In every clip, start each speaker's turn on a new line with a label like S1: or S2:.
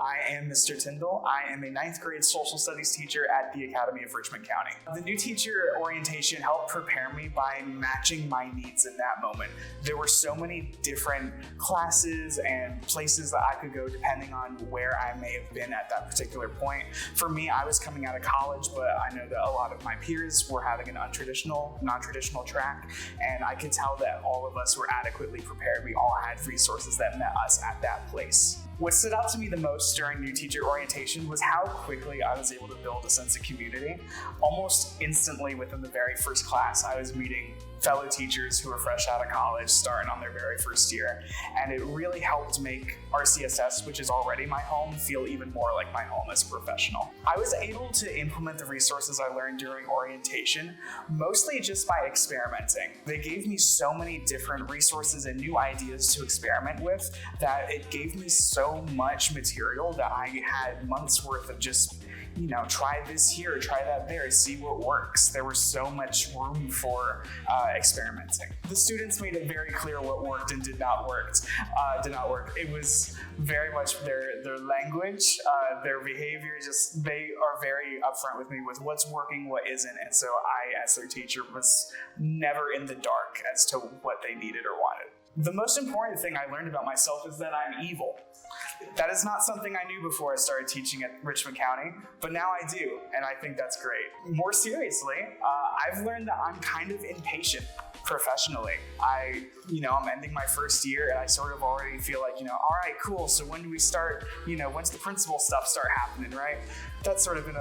S1: I am Mr. Tyndall. I am a 9th grade social studies teacher at the Academy of Richmond County. The new teacher orientation helped prepare me by matching my needs in that moment. There were so many different classes and places that I could go depending on where I may have been at that particular point. For me, I was coming out of college, but I know that a lot of my peers were having an non-traditional track, and I could tell that all of us were adequately prepared. We all had resources that met us at that place. What stood out to me the most during new teacher orientation was how quickly I was able to build a sense of community. Almost instantly within the very first class, I was meeting fellow teachers who were fresh out of college, starting on their very first year. And it really helped make RCSS, which is already my home, feel even more like my home as a professional. I was able to implement the resources I learned during orientation, mostly just by experimenting. They gave me so many different resources and new ideas to experiment with that it gave me so much material that I had months worth of just, try this here, try that there, see what works. There was so much room for experimenting. The students made it very clear what worked and did not work. It was very much their language, their behavior, they are very upfront with me with what's working, what isn't. And so I, as their teacher, was never in the dark as to what they needed or wanted. The most important thing I learned about myself is that I'm evil. That is not something I knew before I started teaching at Richmond County, but now I do, and I think that's great. More seriously, I've learned that I'm kind of impatient professionally. I'm ending my first year, and I sort of already feel like, all right, cool, so when do we start, when's the principal stuff start happening, right? That's sort of been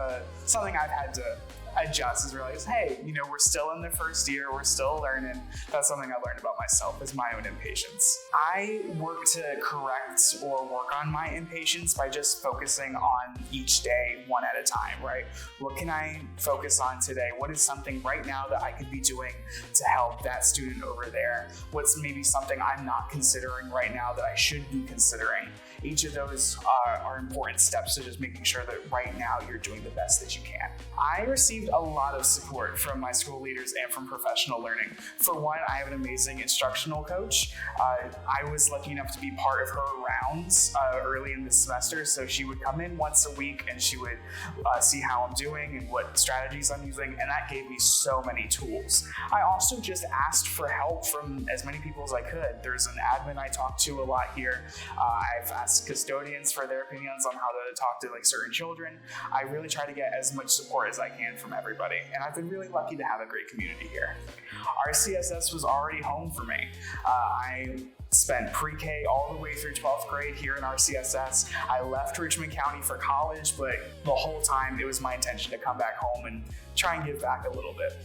S1: something I've had to adjust, is realize, hey, we're still in the first year, we're still learning. That's something I learned about myself, is my own impatience. I work to correct or work on my impatience by just focusing on each day one at a time, right? What can I focus on today? What is something right now that I could be doing to help that student over there? What's maybe something I'm not considering right now that I should be considering? Each of those are important steps to just making sure that right now you're doing the best that you can. I received a lot of support from my school leaders and from professional learning. For one, I have an amazing instructional coach. I was lucky enough to be part of her rounds early in the semester, so she would come in once a week and she would see how I'm doing and what strategies I'm using, and that gave me so many tools. I also just asked for help from as many people as I could. There's an admin I talk to a lot here. I've asked custodians for their opinions on how to talk to certain children. I really try to get as much support as I can from everybody, and I've been really lucky to have a great community here. RCSS was already home for me. I spent pre-K all the way through 12th grade here in RCSS. I left Richmond County for college, but the whole time it was my intention to come back home and try and give back a little bit.